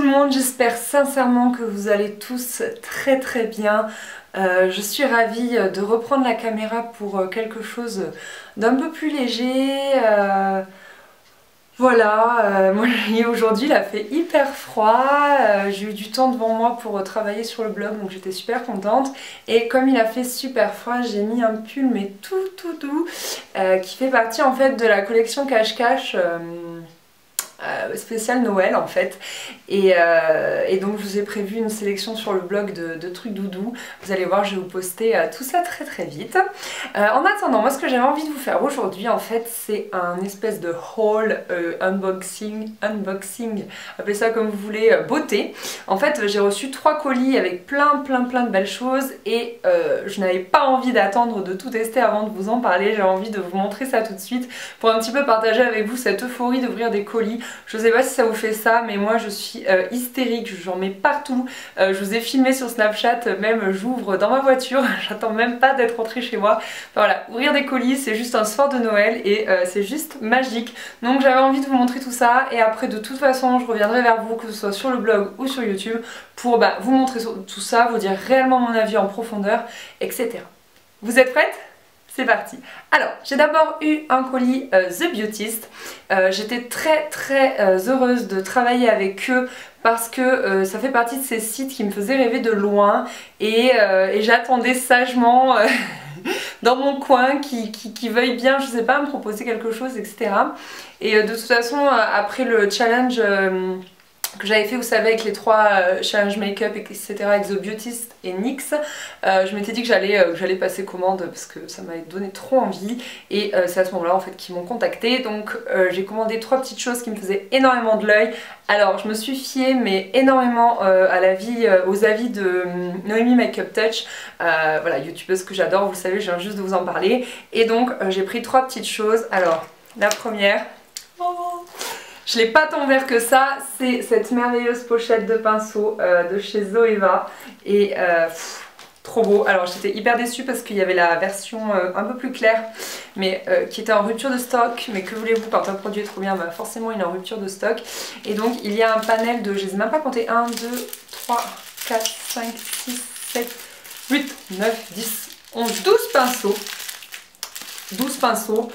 tout le monde, j'espère sincèrement que vous allez tous très bien. Je suis ravie de reprendre la caméra pour quelque chose d'un peu plus léger. Moi aujourd'hui il a fait hyper froid, j'ai eu du temps devant moi pour travailler sur le blog donc j'étais super contente. Et comme il a fait super froid, j'ai mis un pull mais tout doux qui fait partie en fait de la collection cache-cache. Spécial Noël en fait et donc je vous ai prévu une sélection sur le blog de trucs doudou. Vous allez voir, je vais vous poster tout ça très vite. En attendant, moi ce que j'avais envie de vous faire aujourd'hui en fait c'est un espèce de haul, unboxing, appelez ça comme vous voulez, beauté. En fait j'ai reçu 3 colis avec plein de belles choses et je n'avais pas envie d'attendre de tout tester avant de vous en parler. J'ai envie de vous montrer ça tout de suite pour un petit peu partager avec vous cette euphorie d'ouvrir des colis. Je sais pas si ça vous fait ça, mais moi je suis hystérique, j'en mets partout. Je vous ai filmé sur Snapchat, même j'ouvre dans ma voiture, j'attends même pas d'être rentrée chez moi. Enfin, voilà, ouvrir des colis c'est juste un soir de Noël et c'est juste magique. Donc j'avais envie de vous montrer tout ça et après de toute façon je reviendrai vers vous, que ce soit sur le blog ou sur YouTube, pour vous montrer tout ça, vous dire réellement mon avis en profondeur, etc. Vous êtes prêtes ? C'est parti. Alors, j'ai d'abord eu un colis The Beautist. J'étais très heureuse de travailler avec eux parce que ça fait partie de ces sites qui me faisaient rêver de loin et j'attendais sagement dans mon coin qui veuille bien, je sais pas, me proposer quelque chose, etc. Et de toute façon, après le challenge que j'avais fait, vous savez, avec les 3 challenge make-up, etc. avec The Beautist et NYX, je m'étais dit que j'allais passer commande parce que ça m'avait donné trop envie et c'est à ce moment-là en fait qu'ils m'ont contacté. Donc j'ai commandé 3 petites choses qui me faisaient énormément de l'œil. Alors je me suis fiée mais énormément aux avis de Noémie Makeup Touch, voilà, youtubeuse que j'adore, vous le savez, je viens juste de vous en parler. Et donc j'ai pris 3 petites choses. Alors la première, je l'ai pas tant vert que ça, c'est cette merveilleuse pochette de pinceau de chez Zoeva et trop beau. Alors j'étais hyper déçue parce qu'il y avait la version un peu plus claire mais qui était en rupture de stock, mais que voulez-vous, quand un produit est trop bien, forcément il est en rupture de stock. Et donc il y a un panel de, je les ai même pas compté, 1, 2, 3, 4, 5, 6, 7, 8, 9, 10, 11, 12 pinceaux. 12 pinceaux.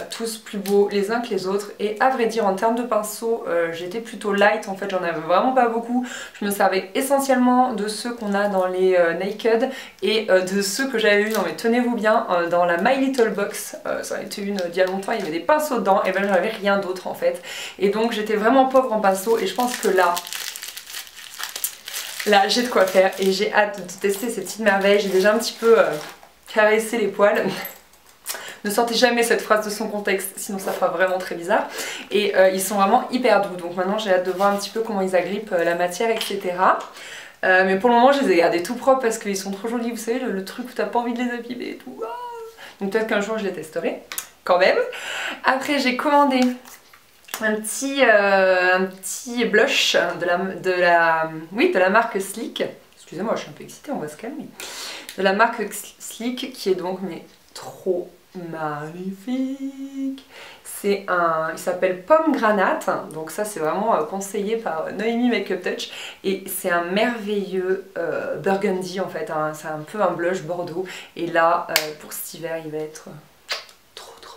Tous plus beaux les uns que les autres, et à vrai dire en termes de pinceaux j'étais plutôt light, en fait j'en avais vraiment pas beaucoup. Je me servais essentiellement de ceux qu'on a dans les Naked et de ceux que j'avais eu, non mais tenez-vous bien, dans la My Little Box, ça a été une d'il y a longtemps, il y avait des pinceaux dedans et ben j'avais rien d'autre en fait, et donc j'étais vraiment pauvre en pinceaux et je pense que là j'ai de quoi faire et j'ai hâte de tester ces petites merveilles. J'ai déjà un petit peu caressé les poils. Ne sortez jamais cette phrase de son contexte, sinon ça fera vraiment très bizarre. Et ils sont vraiment hyper doux, donc maintenant j'ai hâte de voir un petit peu comment ils agrippent la matière, etc. Mais pour le moment je les ai gardés tout propres parce qu'ils sont trop jolis, vous savez, le truc où t'as pas envie de les abîmer et tout. Donc peut-être qu'un jour je les testerai, quand même. Après j'ai commandé un petit blush de la marque Sleek. Excusez-moi, je suis un peu excitée, on va se calmer. De la marque Sleek qui est donc trop magnifique. Il s'appelle Pomme Granate, donc ça c'est vraiment conseillé par Noémie Makeup Touch et c'est un merveilleux burgundy en fait, hein. C'est un peu un blush bordeaux et là pour cet hiver il va être trop beau.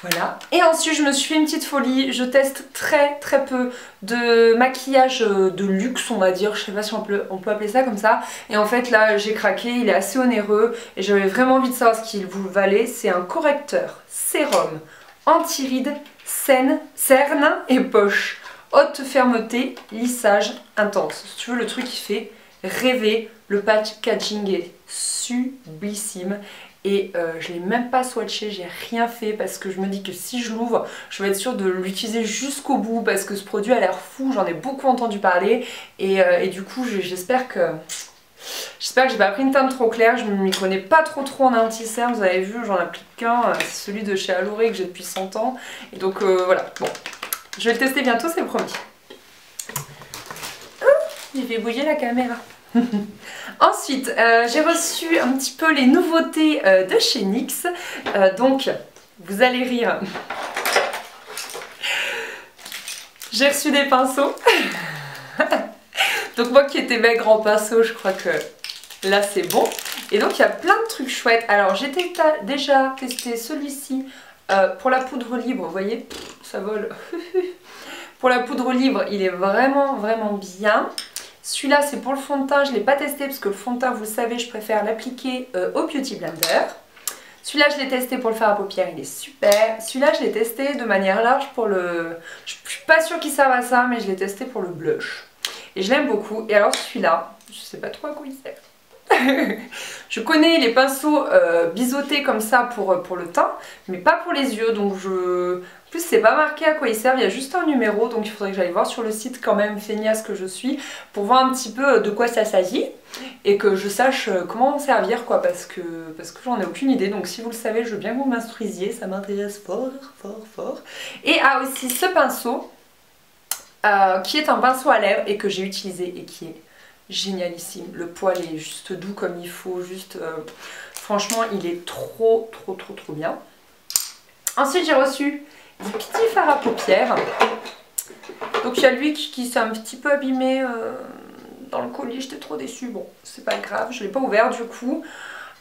Voilà. Et ensuite je me suis fait une petite folie, je teste très peu de maquillage de luxe, on va dire, je sais pas si on peut appeler ça comme ça. Et en fait là j'ai craqué, il est assez onéreux et j'avais vraiment envie de savoir ce qu'il vous valait. C'est un correcteur sérum anti-rides, cerne et poche. Haute fermeté, lissage intense. Si tu veux, le truc qui fait rêver, le packaging est sublissime. Et je l'ai même pas swatché, j'ai rien fait parce que je me dis que si je l'ouvre, je vais être sûre de l'utiliser jusqu'au bout parce que ce produit a l'air fou, j'en ai beaucoup entendu parler et du coup j'espère que j'ai pas pris une teinte trop claire. Je ne m'y connais pas trop en anti-cerne, vous avez vu, j'en applique qu'un, c'est celui de chez Allure que j'ai depuis 100 ans. Et donc voilà, bon, je vais le tester bientôt, c'est promis. J'ai fait bouger la caméra. Ensuite, j'ai reçu un petit peu les nouveautés de chez NYX. Donc, vous allez rire. J'ai reçu des pinceaux. Donc moi qui étais maigre en pinceau, je crois que là c'est bon. Et donc il y a plein de trucs chouettes. Alors j'ai déjà testé celui-ci pour la poudre libre, vous voyez, ça vole. Pour la poudre libre, il est vraiment bien. Celui-là c'est pour le fond de teint, je ne l'ai pas testé parce que le fond de teint, vous le savez, je préfère l'appliquer au Beauty Blender. Celui-là je l'ai testé pour le fard à paupières, il est super. Celui-là je l'ai testé de manière large pour le... Je suis pas sûre qu'il serve à ça, mais je l'ai testé pour le blush. Et je l'aime beaucoup. Et alors celui-là, je sais pas trop à quoi il sert. Je connais les pinceaux biseautés comme ça pour le teint, mais pas pour les yeux. Donc en plus c'est pas marqué à quoi ils servent, il y a juste un numéro. Donc il faudrait que j'aille voir sur le site quand même, feignasse que je suis, pour voir un petit peu de quoi ça s'agit. Et que je sache comment en servir quoi, parce que j'en ai aucune idée. Donc si vous le savez, je veux bien que vous m'instruisiez, ça m'intéresse fort. Et aussi ce pinceau, qui est un pinceau à lèvres et que j'ai utilisé et qui est génialissime. Le poil est juste doux comme il faut, juste franchement il est trop bien. Ensuite j'ai reçu des petits fards à paupières. Donc il y a lui qui s'est un petit peu abîmé dans le colis, j'étais trop déçue. Bon c'est pas grave, je l'ai pas ouvert du coup.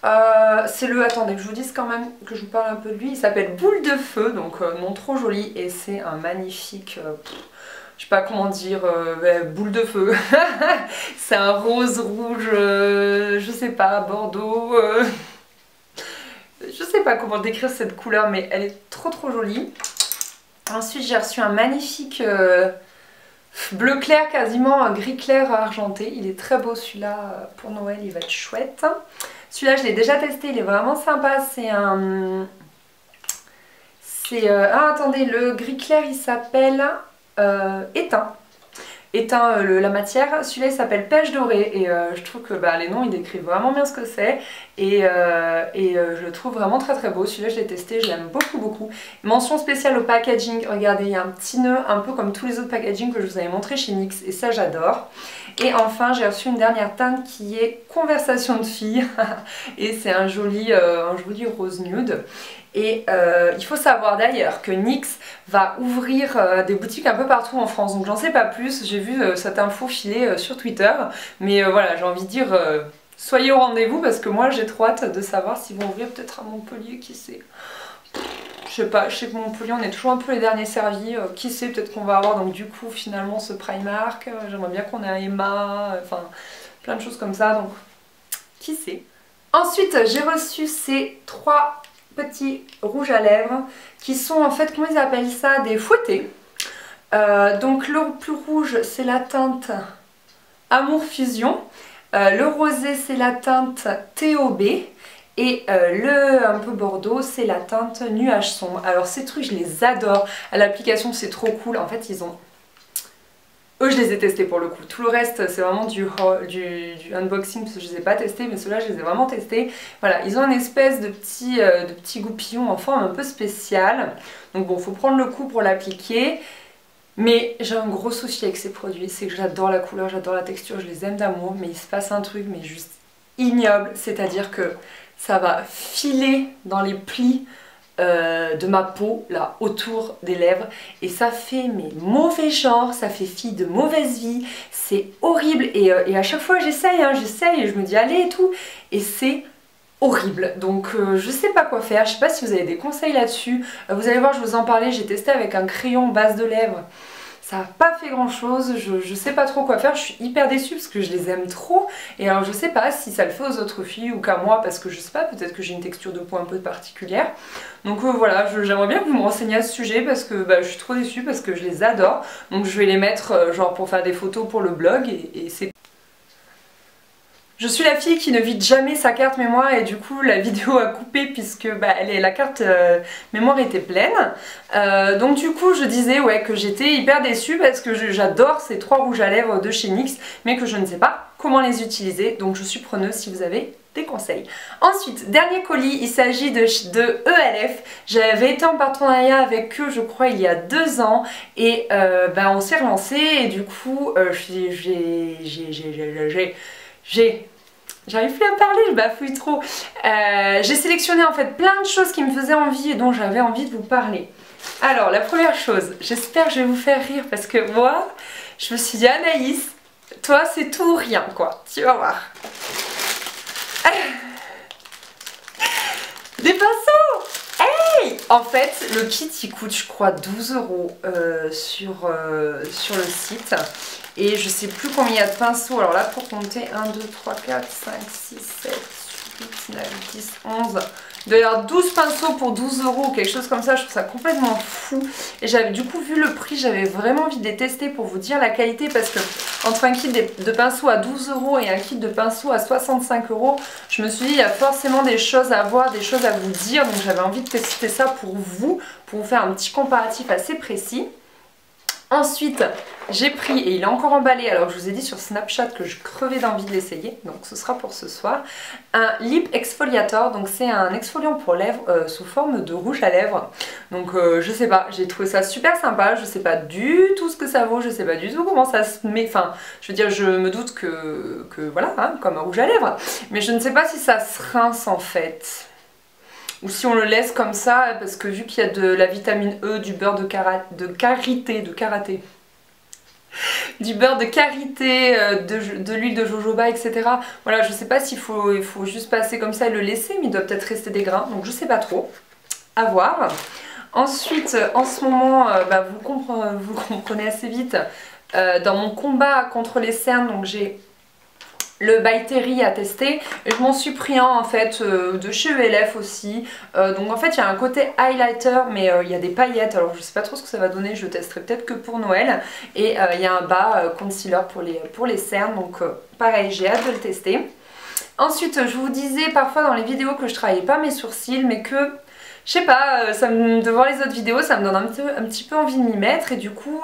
C'est attendez que je vous dise quand même, que je vous parle un peu de lui. Il s'appelle Boule de Feu, donc nom trop joli, et c'est un magnifique... je sais pas comment dire, boule de feu. C'est un rose rouge, je sais pas, bordeaux. Je sais pas comment décrire cette couleur, mais elle est trop jolie. Ensuite j'ai reçu un magnifique bleu clair, quasiment un gris clair argenté. Il est très beau celui-là, pour Noël il va être chouette. Celui-là je l'ai déjà testé, il est vraiment sympa. C'est un... attendez, le gris clair il s'appelle... éteint la matière. Celui-là il s'appelle Pêche Dorée et je trouve que les noms ils décrivent vraiment bien ce que c'est et je le trouve vraiment très beau. Celui-là je l'ai testé, je l'aime beaucoup. Mention spéciale au packaging, regardez il y a un petit nœud un peu comme tous les autres packaging que je vous avais montré chez NYX et ça j'adore. Et enfin j'ai reçu une dernière teinte qui est Conversation de fille et c'est un joli rose nude. Et il faut savoir d'ailleurs que NYX va ouvrir des boutiques un peu partout en France, donc j'en sais pas plus, j'ai vu cette info filer sur Twitter, mais voilà, j'ai envie de dire soyez au rendez-vous parce que moi j'ai trop hâte de savoir s'ils vont ouvrir peut-être à Montpellier, qui sait. Je sais pas, je sais que Montpellier on est toujours un peu les derniers servis, qui sait, peut-être qu'on va avoir donc du coup finalement ce Primark, j'aimerais bien qu'on ait un Emma, enfin plein de choses comme ça, donc qui sait. Ensuite j'ai reçu ces 3 petits rouges à lèvres qui sont en fait, comment ils appellent ça, des fouettés. Donc le plus rouge c'est la teinte Amour Fusion, le rosé c'est la teinte TOB et le un peu bordeaux c'est la teinte Nuage Sombre. Alors ces trucs je les adore, à l'application c'est trop cool, en fait ils ont... Eux je les ai testés pour le coup, tout le reste c'est vraiment du unboxing parce que je les ai pas testés, mais ceux-là je les ai vraiment testés. Voilà, ils ont une espèce de petit goupillon en forme un peu spéciale. Donc bon, faut prendre le coup pour l'appliquer. Mais j'ai un gros souci avec ces produits, c'est que j'adore la couleur, j'adore la texture, je les aime d'amour, mais il se passe un truc mais juste ignoble, c'est-à-dire que ça va filer dans les plis de ma peau là autour des lèvres et ça fait mais mauvais genre, ça fait fille de mauvaise vie, c'est horrible et à chaque fois j'essaye et je me dis allez et tout et c'est horrible. Donc je sais pas quoi faire, je sais pas si vous avez des conseils là-dessus. Vous allez voir, je vous en parlais, j'ai testé avec un crayon base de lèvres. Ça n'a pas fait grand chose, je sais pas trop quoi faire, je suis hyper déçue parce que je les aime trop. Et alors je sais pas si ça le fait aux autres filles ou qu'à moi parce que je sais pas, peut-être que j'ai une texture de peau un peu particulière. Donc voilà, j'aimerais bien que vous me renseigniez à ce sujet parce que je suis trop déçue parce que je les adore. Donc je vais les mettre genre pour faire des photos pour le blog et c'est... Je suis la fille qui ne vide jamais sa carte mémoire et du coup la vidéo a coupé puisque la carte mémoire était pleine. Donc du coup je disais que j'étais hyper déçue parce que j'adore ces 3 rouges à lèvres de chez NYX mais que je ne sais pas comment les utiliser. Donc je suis preneuse si vous avez des conseils. Ensuite, dernier colis, il s'agit de ELF. J'avais été en partenariat avec eux je crois il y a 2 ans et on s'est relancé et du coup j'arrive plus à parler, je bafouille trop. J'ai sélectionné en fait plein de choses qui me faisaient envie et dont j'avais envie de vous parler. Alors la première chose, j'espère que je vais vous faire rire parce que moi, Je me suis dit Anaïs, toi c'est tout ou rien quoi, tu vas voir. Des pinceaux! Hey! En fait, le kit il coûte je crois 12 € sur le site. Et je sais plus combien il y a de pinceaux. Alors là pour compter 1, 2, 3, 4, 5, 6, 7, 8, 9, 10, 11. Il doit y avoir 12 pinceaux pour 12 € ou quelque chose comme ça. Je trouve ça complètement fou. Et j'avais du coup vu le prix, j'avais vraiment envie de les tester pour vous dire la qualité. Parce que entre un kit de pinceaux à 12 € et un kit de pinceaux à 65 €, je me suis dit il y a forcément des choses à voir, des choses à vous dire. Donc j'avais envie de tester ça pour vous faire un petit comparatif assez précis. Ensuite, j'ai pris, et il est encore emballé, alors je vous ai dit sur Snapchat que je crevais d'envie de l'essayer, donc ce sera pour ce soir, un Lip Exfoliator, donc c'est un exfoliant pour lèvres sous forme de rouge à lèvres. Donc je sais pas, j'ai trouvé ça super sympa, je sais pas du tout ce que ça vaut, je sais pas du tout comment ça se met, enfin je veux dire je me doute que voilà, hein, comme un rouge à lèvres, mais je ne sais pas si ça se rince en fait. Ou si on le laisse comme ça, parce que vu qu'il y a de la vitamine E, du beurre de karité, du beurre de karité, de l'huile de jojoba, etc. Voilà, je sais pas s'il faut, il faut juste passer comme ça et le laisser, mais il doit peut-être rester des grains, donc je sais pas trop. À voir. Ensuite, en ce moment, vous comprenez assez vite, dans mon combat contre les cernes, donc j'ai le By Terry à tester, et je m'en suis pris un en fait de chez ELF aussi, donc en fait il y a un côté highlighter mais il y a des paillettes, alors je sais pas trop ce que ça va donner, je le testerai peut-être que pour Noël, et il y a un bas concealer pour les cernes, donc pareil j'ai hâte de le tester. Ensuite je vous disais parfois dans les vidéos que je travaillais pas mes sourcils, mais que je sais pas, de voir les autres vidéos ça me donne un petit peu envie de m'y mettre, et du coup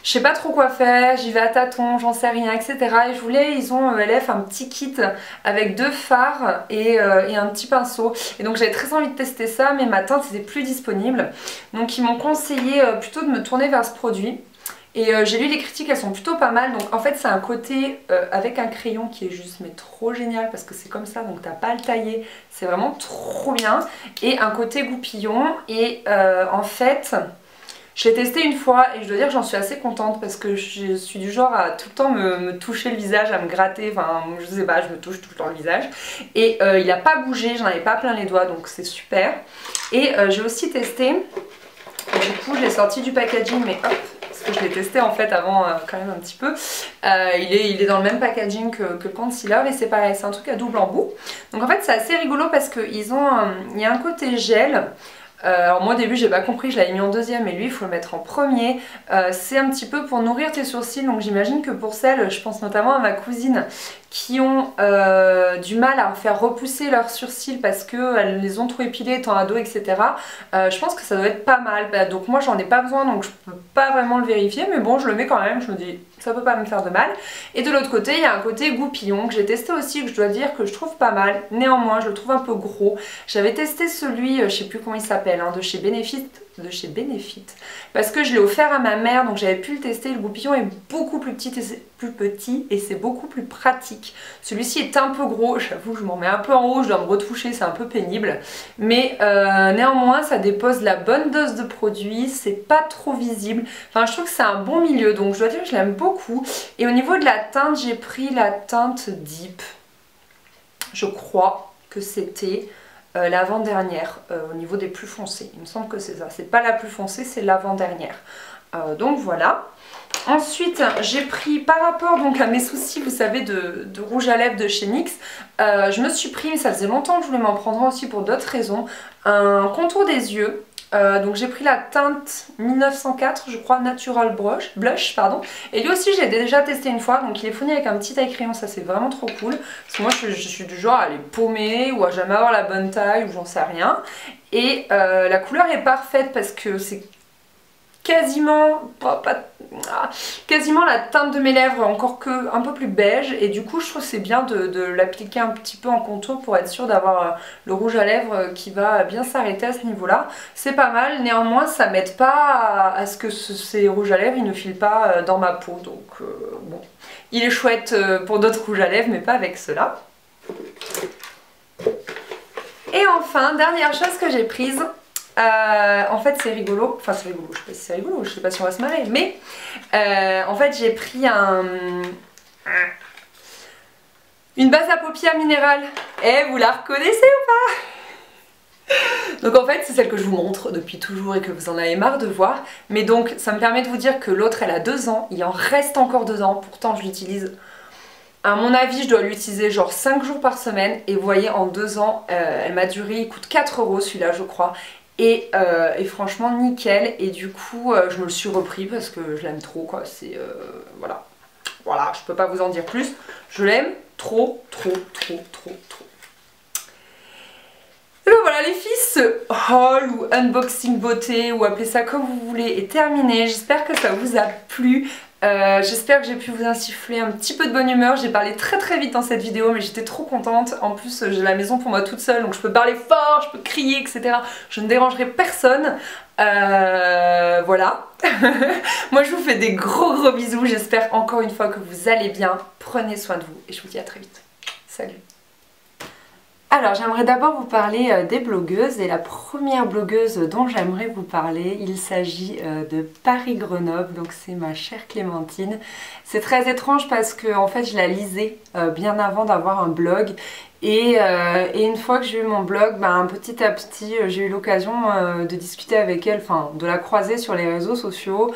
je sais pas trop quoi faire, j'y vais à tâtons, j'en sais rien, etc. Et je voulais, ils ont ELF un petit kit avec 2 fards et un petit pinceau. Et donc j'avais très envie de tester ça, mais ma teinte n'était plus disponible. Donc ils m'ont conseillé plutôt de me tourner vers ce produit. Et j'ai lu les critiques, elles sont plutôt pas mal. Donc en fait c'est un côté avec un crayon qui est juste mais trop génial parce que c'est comme ça, donc t'as pas à le tailler. C'est vraiment trop bien. Et un côté goupillon. Et en fait... je l'ai testé une fois et je dois dire que j'en suis assez contente parce que je suis du genre à tout le temps me toucher le visage, à me gratter, enfin je sais pas, je me touche tout le temps le visage. Et il n'a pas bougé, j'en avais pas plein les doigts donc c'est super. Et j'ai aussi testé, et du coup je l'ai sorti du packaging mais hop, parce que je l'ai testé en fait avant quand même un petit peu. Il est dans le même packaging que le concealer et c'est pareil, c'est un truc à double embout. Donc en fait c'est assez rigolo parce qu'il y a un côté gel. Alors moi au début j'ai pas compris, je l'avais mis en deuxième et lui il faut le mettre en premier. C'est un petit peu pour nourrir tes sourcils, donc j'imagine que pour celles, je pense notamment à ma cousine, qui ont du mal à faire repousser leurs sourcils parce qu'elles les ont trop épilés étant ado, etc. Je pense que ça doit être pas mal. Donc moi j'en ai pas besoin donc je peux pas vraiment le vérifier, mais bon je le mets quand même, je me dis ça peut pas me faire de mal. Et de l'autre côté il y a un côté goupillon que j'ai testé aussi, que je dois dire que je trouve pas mal. Néanmoins je le trouve un peu gros. J'avais testé celui, je sais plus comment il s'appelle, hein, de chez Benefit, parce que je l'ai offert à ma mère, donc j'avais pu le tester. Le goupillon est beaucoup plus petit et c'est beaucoup plus pratique. Celui-ci est un peu gros, j'avoue je m'en mets un peu en haut, je dois me retoucher, c'est un peu pénible, mais néanmoins ça dépose la bonne dose de produit, c'est pas trop visible, enfin je trouve que c'est un bon milieu, donc je dois dire que je l'aime beaucoup. Et au niveau de la teinte, j'ai pris la teinte Deep, je crois que c'était l'avant-dernière au niveau des plus foncés. Il me semble que c'est ça. C'est pas la plus foncée, c'est l'avant-dernière. Donc voilà. Ensuite, j'ai pris par rapport donc à mes soucis, vous savez, de rouge à lèvres de chez NYX, je me suis pris, mais ça faisait longtemps que je voulais m'en prendre aussi pour d'autres raisons, un contour des yeux. Donc j'ai pris la teinte 1904 je crois, Natural Blush pardon. Et lui aussi j'ai déjà testé une fois, donc il est fourni avec un petit taille-crayon, ça c'est vraiment trop cool. Parce que moi je suis du genre à les paumer ou à jamais avoir la bonne taille ou j'en sais rien. Et la couleur est parfaite parce que c'est quasiment quasiment la teinte de mes lèvres, encore que un peu plus beige, et du coup je trouve que c'est bien de l'appliquer un petit peu en contour pour être sûr d'avoir le rouge à lèvres qui va bien s'arrêter à ce niveau là. C'est pas mal, néanmoins ça m'aide pas à ce que ces rouges à lèvres ils ne filent pas dans ma peau, donc bon, il est chouette pour d'autres rouges à lèvres mais pas avec ceux-là. Et enfin, dernière chose que j'ai prise, En fait c'est rigolo, enfin c'est rigolo, je sais pas si c'est rigolo, je sais pas si on va se marrer, mais en fait j'ai pris une base à paupières minérale. Eh, vous la reconnaissez ou pas? Donc en fait c'est celle que je vous montre depuis toujours et que vous en avez marre de voir. Mais donc ça me permet de vous dire que l'autre elle a 2 ans, il en reste encore dedans, pourtant je l'utilise. À mon avis je dois l'utiliser genre 5 jours par semaine. Et vous voyez en 2 ans elle m'a duré, il coûte 4 € celui-là je crois. Et franchement nickel. Et du coup je me le suis repris parce que je l'aime trop quoi. C'est voilà. Voilà, je peux pas vous en dire plus. Je l'aime trop, trop, trop, trop, trop. Et ben voilà les filles, ce haul ou unboxing beauté ou appelez ça comme vous voulez est terminé. J'espère que ça vous a plu. J'espère que j'ai pu vous insuffler un petit peu de bonne humeur. J'ai parlé très très vite dans cette vidéo mais j'étais trop contente. En plus j'ai la maison pour moi toute seule donc je peux parler fort, je peux crier etc. Je ne dérangerai personne. Voilà. Moi je vous fais des gros gros bisous. J'espère encore une fois que vous allez bien. Prenez soin de vous et je vous dis à très vite. Salut. Alors j'aimerais d'abord vous parler des blogueuses et la première blogueuse dont j'aimerais vous parler, il s'agit de Paris-Grenoble, donc c'est ma chère Clémentine. C'est très étrange parce que en fait je la lisais bien avant d'avoir un blog et une fois que j'ai eu mon blog, ben, petit à petit j'ai eu l'occasion de discuter avec elle, enfin de la croiser sur les réseaux sociaux